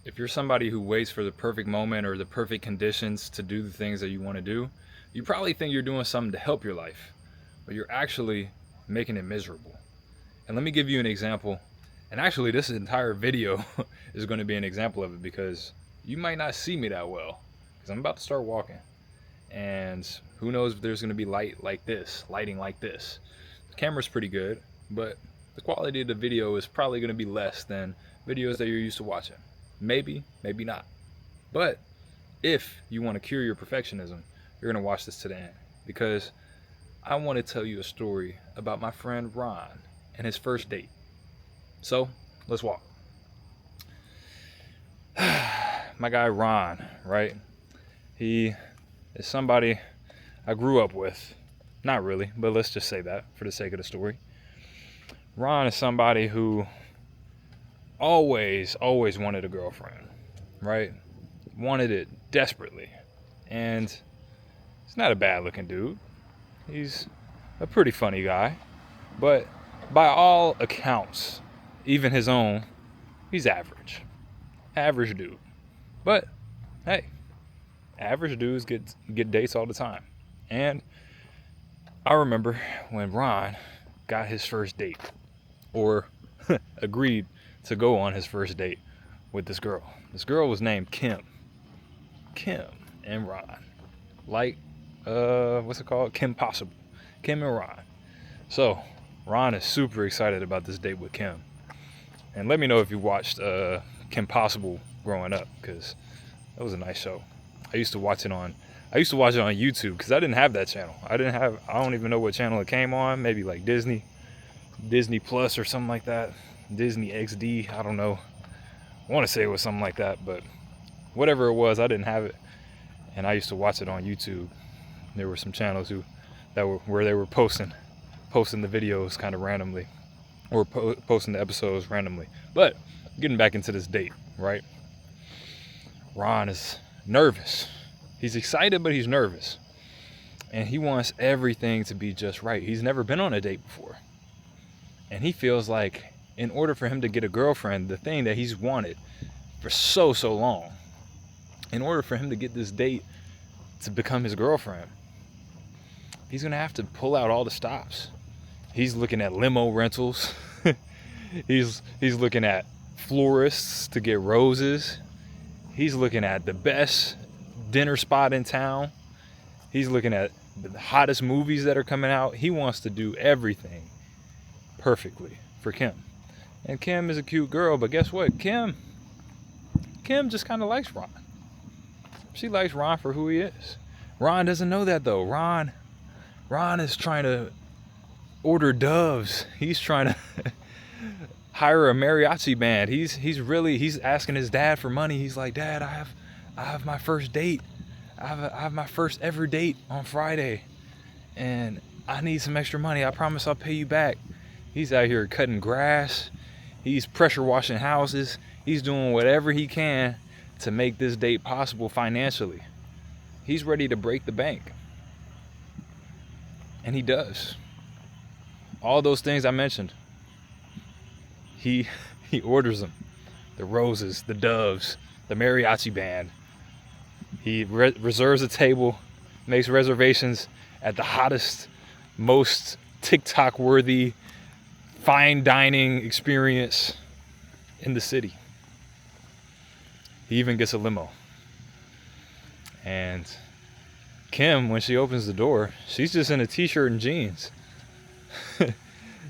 If you're somebody who waits for the perfect moment or the perfect conditions to do the things that you want to do, you probably think you're doing something to help your life, but you're actually making it miserable. And let me give you an example. And actually, this entire video is going to be an example of it because you might not see me that well because I'm about to start walking. And who knows if there's going to be lighting like this. The camera's pretty good, but the quality of the video is probably going to be less than videos that you're used to watching. Maybe, maybe not. But if you want to cure your perfectionism, you're going to watch this to the end because I want to tell you a story about my friend Ron and his first date. So let's walk. My guy Ron, right? He is somebody I grew up with. Not really, but let's just say that for the sake of the story. Ron is somebody who always wanted a girlfriend, right? Wanted it desperately. And he's not a bad looking dude. He's a pretty funny guy. But by all accounts, even his own, he's average. Average dude. But hey, average dudes get dates all the time. And I remember when Ron got his first date, or agreed to go on his first date with this girl. This girl was named Kim. Kim and Ron. Like, what's it called? Kim Possible. Kim and Ron. So, Ron is super excited about this date with Kim. And let me know if you watched Kim Possible growing up, because that was a nice show. I used to watch it on YouTube because I didn't have that channel. I don't even know what channel it came on. Maybe like Disney Plus or something like that. Disney XD, I don't know. I want to say it was something like that, but whatever it was, I didn't have it. And I used to watch it on YouTube. There were some channels where they were posting the videos kind of randomly, or posting the episodes randomly. But getting back into this date, right? Ron is nervous. He's excited, but he's nervous. And he wants everything to be just right. He's never been on a date before. And he feels like in order for him to get a girlfriend, the thing that he's wanted for so long, in order for him to get this date to become his girlfriend, he's going to have to pull out all the stops. He's looking at limo rentals. He's looking at florists to get roses. He's looking at the best dinner spot in town. He's looking at the hottest movies that are coming out. He wants to do everything perfectly for Kim. And Kim is a cute girl, but guess what? Kim just kind of likes Ron. She likes Ron for who he is. Ron doesn't know that though. Ron is trying to order doves. He's trying to hire a mariachi band. He's asking his dad for money. He's like, "Dad, I have my first date. I have my first ever date on Friday, and I need some extra money. I promise I'll pay you back." He's out here cutting grass. He's pressure washing houses. He's doing whatever he can to make this date possible financially. He's ready to break the bank. And he does. All those things I mentioned. He orders them. The roses, the doves, the mariachi band. He reserves a table, makes reservations at the hottest, most TikTok-worthy fine dining experience in the city. He even gets a limo. And Kim, when she opens the door, she's just in a t-shirt and jeans.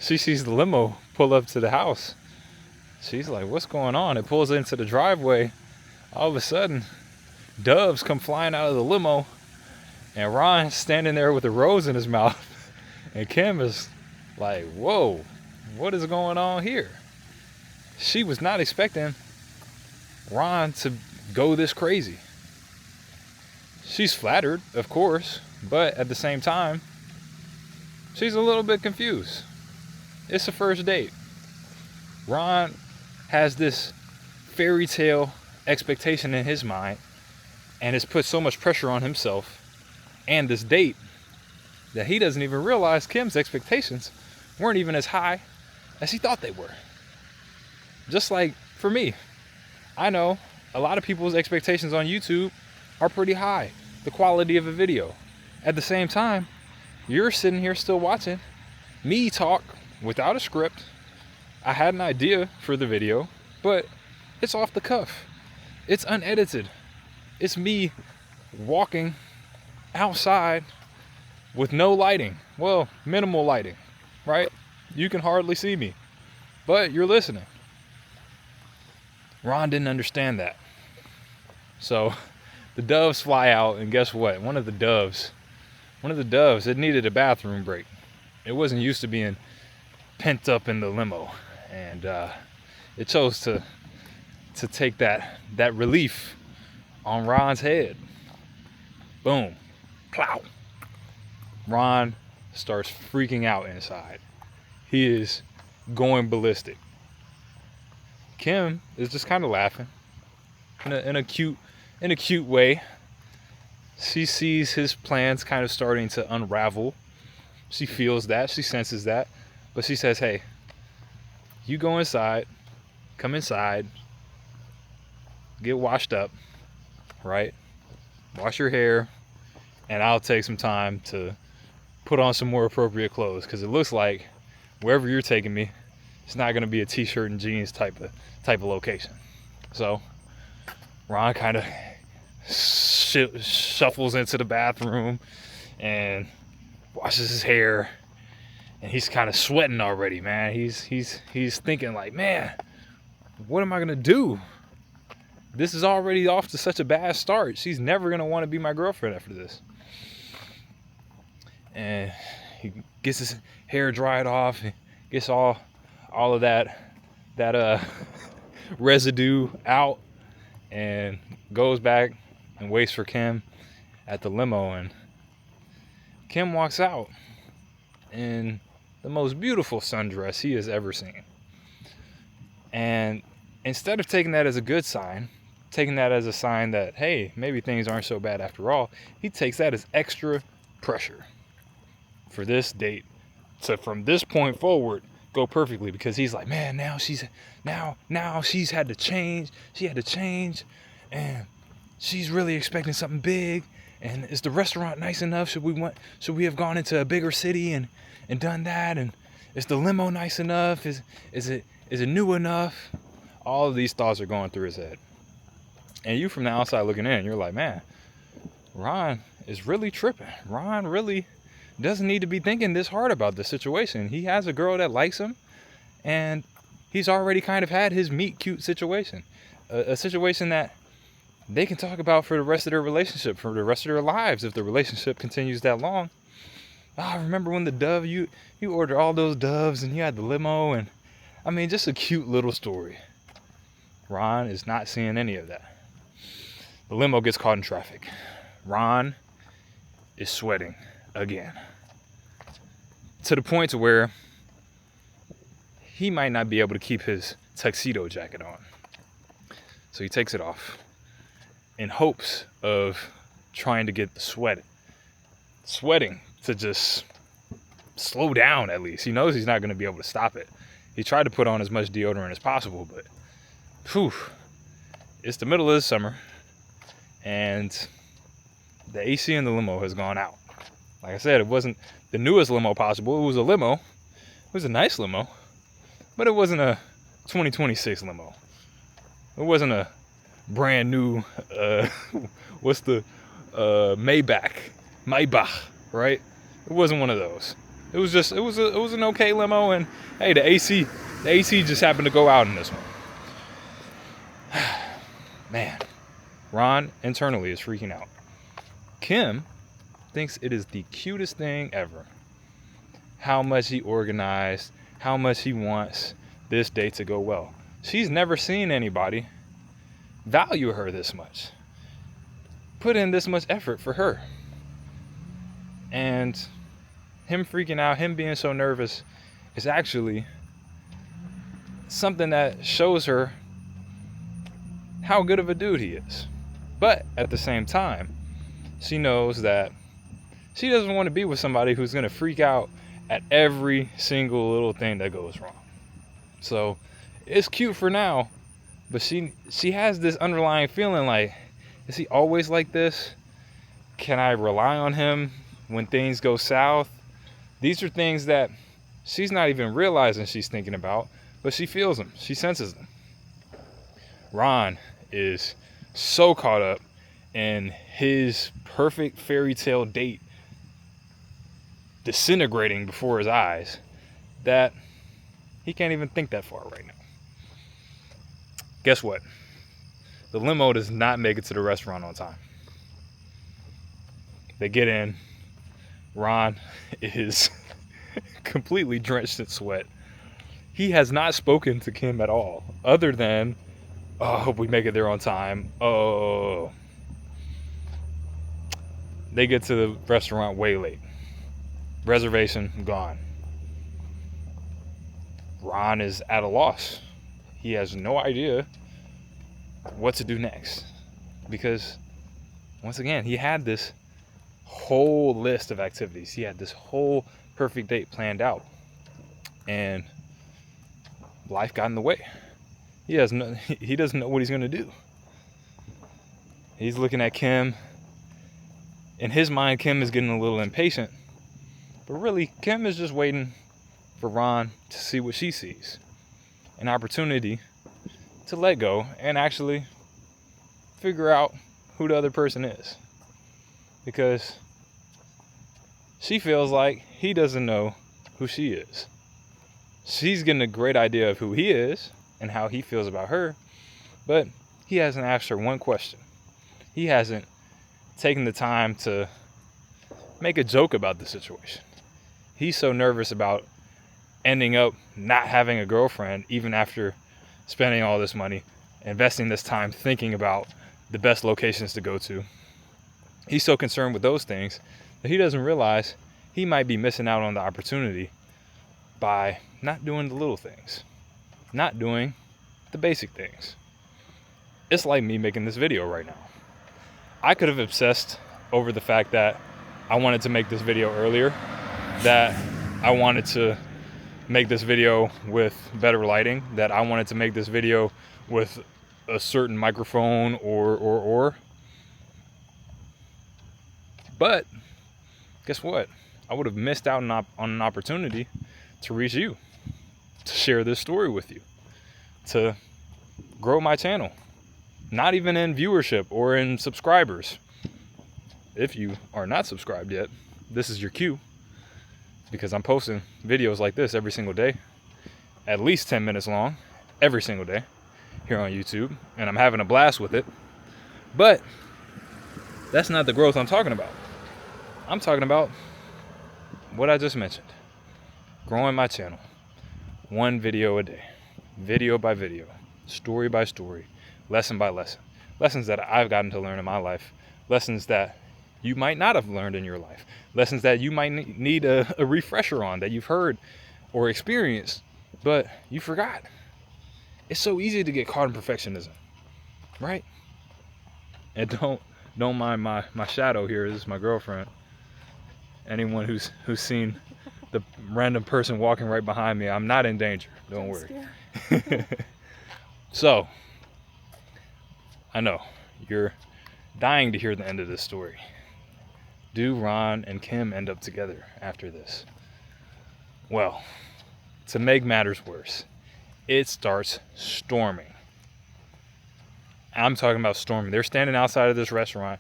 She sees the limo pull up to the house. She's like, "What's going on?" It pulls into the driveway. All of a sudden, doves come flying out of the limo, and Ron's standing there with a rose in his mouth. And Kim is like, "Whoa, what is going on here?" She was not expecting Ron to go this crazy. She's flattered, of course, but at the same time, she's a little bit confused. It's a first date. Ron has this fairy tale expectation in his mind and has put so much pressure on himself and this date that he doesn't even realize Kim's expectations weren't even as high as he thought they were. Just like for me, I know a lot of people's expectations on YouTube are pretty high, the quality of a video. At the same time, you're sitting here still watching me talk without a script. I had an idea for the video, but it's off the cuff. It's unedited. It's me walking outside with no lighting. Well, minimal lighting, right? You can hardly see me, but you're listening. Ron didn't understand that. So the doves fly out, and guess what? One of the doves, it needed a bathroom break. It wasn't used to being pent up in the limo, and it chose to take that relief on Ron's head. Boom, plow. Ron starts freaking out inside. He is going ballistic. Kim is just kind of laughing in a cute way. She sees his plans kind of starting to unravel. She feels that, she senses that, but she says, "Hey, you go inside, come inside, get washed up, right? Wash your hair, and I'll take some time to put on some more appropriate clothes, because it looks like wherever you're taking me, it's not going to be a t-shirt and jeans type of location." So Ron kind of shuffles into the bathroom and washes his hair, and he's kind of sweating already, man. He's thinking like, man, what am I gonna do? This is already off to such a bad start. She's never gonna want to be my girlfriend after this. And he gets his hair dried off, gets all of that residue out, and goes back and waits for Kim at the limo. And Kim walks out in the most beautiful sundress he has ever seen. And instead of taking that as a good sign, taking that as a sign that, hey, maybe things aren't so bad after all, he takes that as extra pressure for this date to, from this point forward, go perfectly, because he's like, man, now she's had to change. She had to change, and she's really expecting something big. And is the restaurant nice enough? Should we have gone into a bigger city and done that? And is the limo nice enough? Is it new enough? All of these thoughts are going through his head. And you from the outside looking in, you're like, man, Ron is really tripping. Ron really doesn't need to be thinking this hard about this situation. He has a girl that likes him, and he's already kind of had his meet cute situation. A situation that they can talk about for the rest of their relationship, for the rest of their lives, if the relationship continues that long. Remember when the dove, you ordered all those doves and you had the limo, and I mean, just a cute little story. Ron is not seeing any of that. The limo gets caught in traffic. Ron is sweating again, to the point to where he might not be able to keep his tuxedo jacket on. So he takes it off in hopes of trying to get the sweating to just slow down at least. He knows he's not going to be able to stop it. He tried to put on as much deodorant as possible, but it's the middle of the summer, and the AC in the limo has gone out. Like I said, it wasn't the newest limo possible. It was a limo. It was a nice limo, but it wasn't a 2026 limo. It wasn't a brand new, what's the Maybach, right? It wasn't one of those. It was an okay limo, and hey, the AC just happened to go out in this one. Man, Ron internally is freaking out. Kim thinks it is the cutest thing ever. How much he organized, how much he wants this date to go well. She's never seen anybody value her this much, put in this much effort for her. And him freaking out, him being so nervous, is actually something that shows her how good of a dude he is. But at the same time, she knows that she doesn't want to be with somebody who's going to freak out at every single little thing that goes wrong. So it's cute for now, But she has this underlying feeling like, is he always like this? Can I rely on him when things go south? These are things that she's not even realizing she's thinking about, but she feels them. She senses them. Ron is so caught up in his perfect fairy tale date disintegrating before his eyes that he can't even think that far right now. Guess what? The limo does not make it to the restaurant on time. They get in. Ron is completely drenched in sweat. He has not spoken to Kim at all, other than, oh, I hope we make it there on time. Oh. They get to the restaurant way late. Reservation gone. Ron is at a loss. He has no idea what to do next. Because, once again, he had this whole list of activities. He had this whole perfect date planned out. And life got in the way. He doesn't know what he's going to do. He's looking at Kim. In his mind, Kim is getting a little impatient. But really, Kim is just waiting for Ron to see what she sees. An opportunity to let go and actually figure out who the other person is. Because she feels like he doesn't know who she is. She's getting a great idea of who he is and how he feels about her, but he hasn't asked her one question. He hasn't taken the time to make a joke about the situation. He's so nervous about ending up not having a girlfriend, even after spending all this money, investing this time thinking about the best locations to go to. He's so concerned with those things that he doesn't realize he might be missing out on the opportunity by not doing the little things, not doing the basic things. It's like me making this video right now. I could have obsessed over the fact that I wanted to make this video earlier, that I wanted to make this video with better lighting, that I wanted to make this video with a certain microphone or. But guess what? I would have missed out on an opportunity to reach you, to share this story with you, to grow my channel. Not even in viewership or in subscribers. If you are not subscribed yet, this is your cue, because I'm posting videos like this every single day, at least 10 minutes long, every single day here on YouTube, and I'm having a blast with it. But that's not the growth I'm talking about. I'm talking about what I just mentioned. Growing my channel. One video a day. Video by video. Story by story. Lesson by lesson. Lessons that I've gotten to learn in my life. Lessons that you might not have learned in your life. Lessons that you might need a refresher on, that you've heard or experienced, but you forgot. It's so easy to get caught in perfectionism, right? And don't mind my shadow here. This is my girlfriend. Anyone who's seen the random person walking right behind me, I'm not in danger. Don't worry. So, I know you're dying to hear the end of this story. Do Ron and Kim end up together after this? Well, to make matters worse, it starts storming. I'm talking about storming. They're standing outside of this restaurant.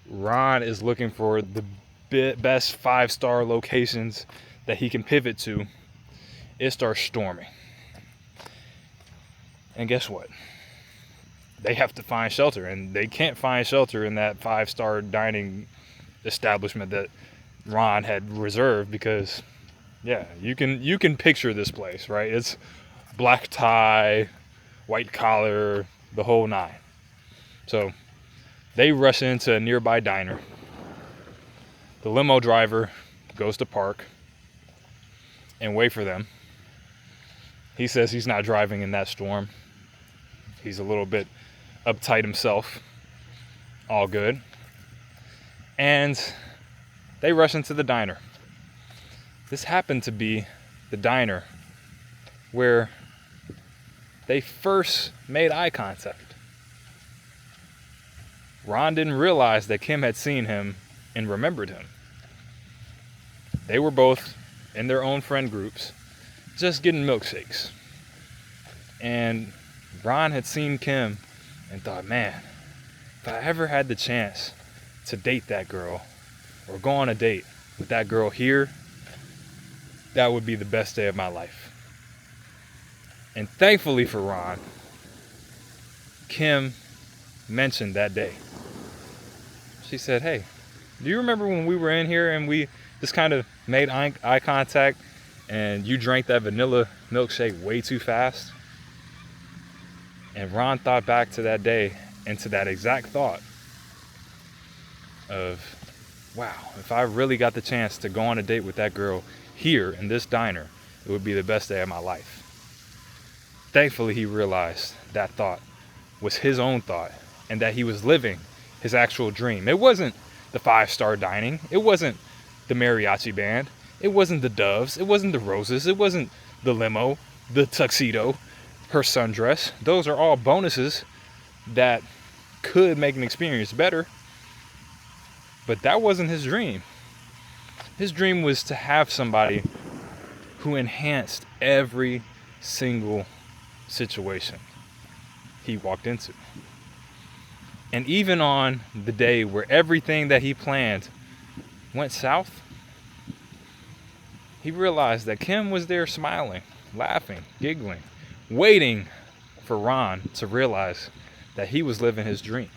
Ron is looking for the best 5-star locations that he can pivot to. It starts storming. And guess what? They have to find shelter, and they can't find shelter in that 5-star dining establishment that Ron had reserved, because yeah, you can picture this place, right? It's black tie, white collar, the whole nine. So they rush into a nearby diner. The limo driver goes to park and wait for them. He says he's not driving in that storm. He's a little bit uptight himself. All good. And they rush into the diner. This happened to be the diner where they first made eye contact. Ron didn't realize that Kim had seen him and remembered him. They were both in their own friend groups, just getting milkshakes. And Ron had seen Kim and thought, man, if I ever had the chance to date that girl or go on a date with that girl here, that would be the best day of my life. And thankfully for Ron, Kim mentioned that day. She said, hey, do you remember when we were in here and we just kind of made eye contact and you drank that vanilla milkshake way too fast? And Ron thought back to that day and to that exact thought of, wow, if I really got the chance to go on a date with that girl here in this diner, it would be the best day of my life. Thankfully, he realized that thought was his own thought and that he was living his actual dream. It wasn't the 5-star dining. It wasn't the mariachi band. It wasn't the doves. It wasn't the roses. It wasn't the limo, the tuxedo, her sundress. Those are all bonuses that could make an experience better. But that wasn't his dream. His dream was to have somebody who enhanced every single situation he walked into. And even on the day where everything that he planned went south, he realized that Kim was there smiling, laughing, giggling, waiting for Ron to realize that he was living his dream.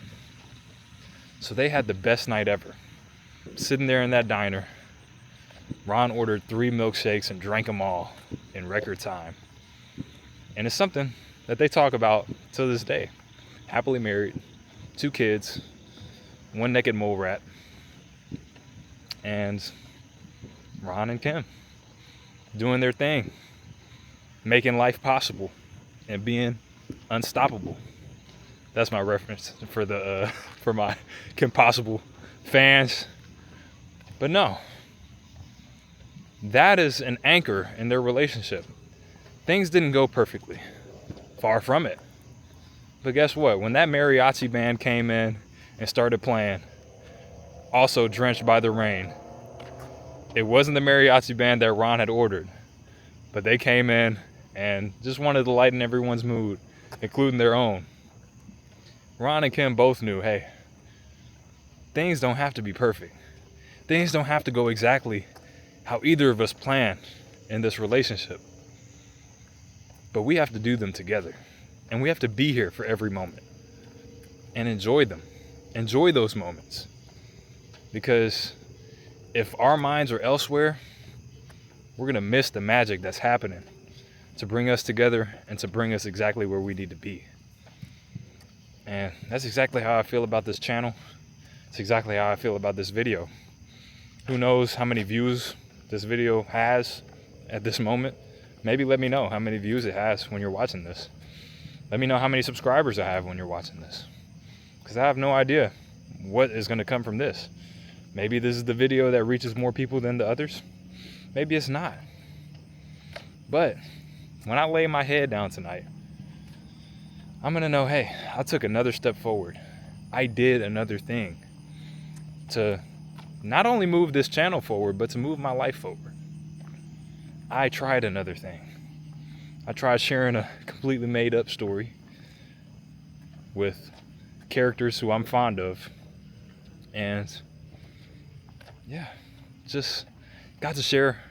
So they had the best night ever. Sitting there in that diner, Ron ordered 3 milkshakes and drank them all in record time. And it's something that they talk about to this day. Happily married, 2 kids, 1 naked mole rat, and Ron and Kim doing their thing, making life possible and being unstoppable. That's my reference for the for my Kim Possible fans. But no, that is an anchor in their relationship. Things didn't go perfectly. Far from it. But guess what? When that mariachi band came in and started playing, also drenched by the rain, it wasn't the mariachi band that Ron had ordered, but they came in and just wanted to lighten everyone's mood, including their own. Ron and Kim both knew, hey, things don't have to be perfect. Things don't have to go exactly how either of us planned in this relationship. But we have to do them together. And we have to be here for every moment. And enjoy them. Enjoy those moments. Because if our minds are elsewhere, we're going to miss the magic that's happening to bring us together and to bring us exactly where we need to be. And that's exactly how I feel about this channel. It's exactly how I feel about this video. Who knows how many views this video has at this moment? Maybe let me know how many views it has when you're watching this. Let me know how many subscribers I have when you're watching this. Because I have no idea what is going to come from this. Maybe this is the video that reaches more people than the others. Maybe it's not. But when I lay my head down tonight, I'm going to know, hey, I took another step forward. I did another thing to not only move this channel forward, but to move my life forward. I tried another thing. I tried sharing a completely made up story with characters who I'm fond of. And yeah, just got to share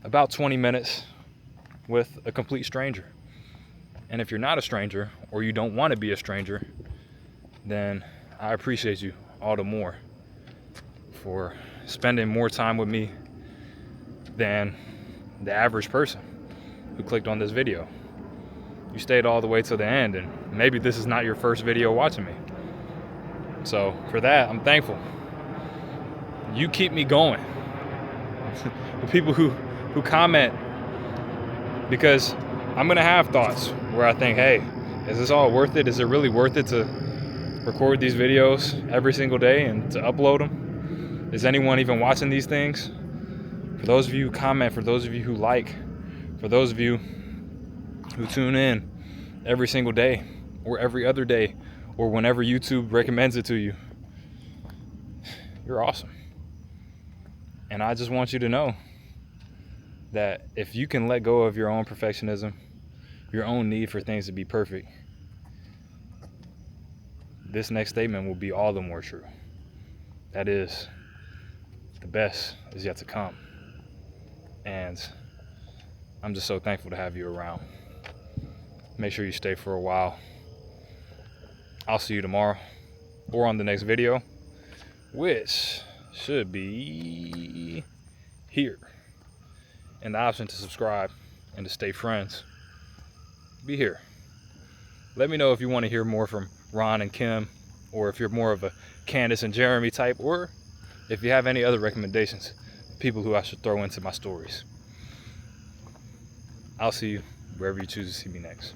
about 20 minutes with a complete stranger. And if you're not a stranger or you don't want to be a stranger, then I appreciate you all the more for spending more time with me than the average person who clicked on this video. You stayed all the way to the end, and maybe this is not your first video watching me. So for that, I'm thankful. You keep me going. The people who comment, because I'm gonna have thoughts where I think, hey, is this all worth it? Is it really worth it to record these videos every single day and to upload them? Is anyone even watching these things? For those of you who comment, for those of you who like, for those of you who tune in every single day or every other day or whenever YouTube recommends it to you. You're awesome. And I just want you to know that if you can let go of your own perfectionism, your own need for things to be perfect, this next statement will be all the more true. That is, the best is yet to come. And I'm just so thankful to have you around. Make sure you stay for a while. I'll see you tomorrow or on the next video, which should be here. And the option to subscribe and to stay friends be here. Let me know if you want to hear more from Ron and Kim, or if you're more of a Candace and Jeremy type, or if you have any other recommendations, people who I should throw into my stories. I'll see you wherever you choose to see me next.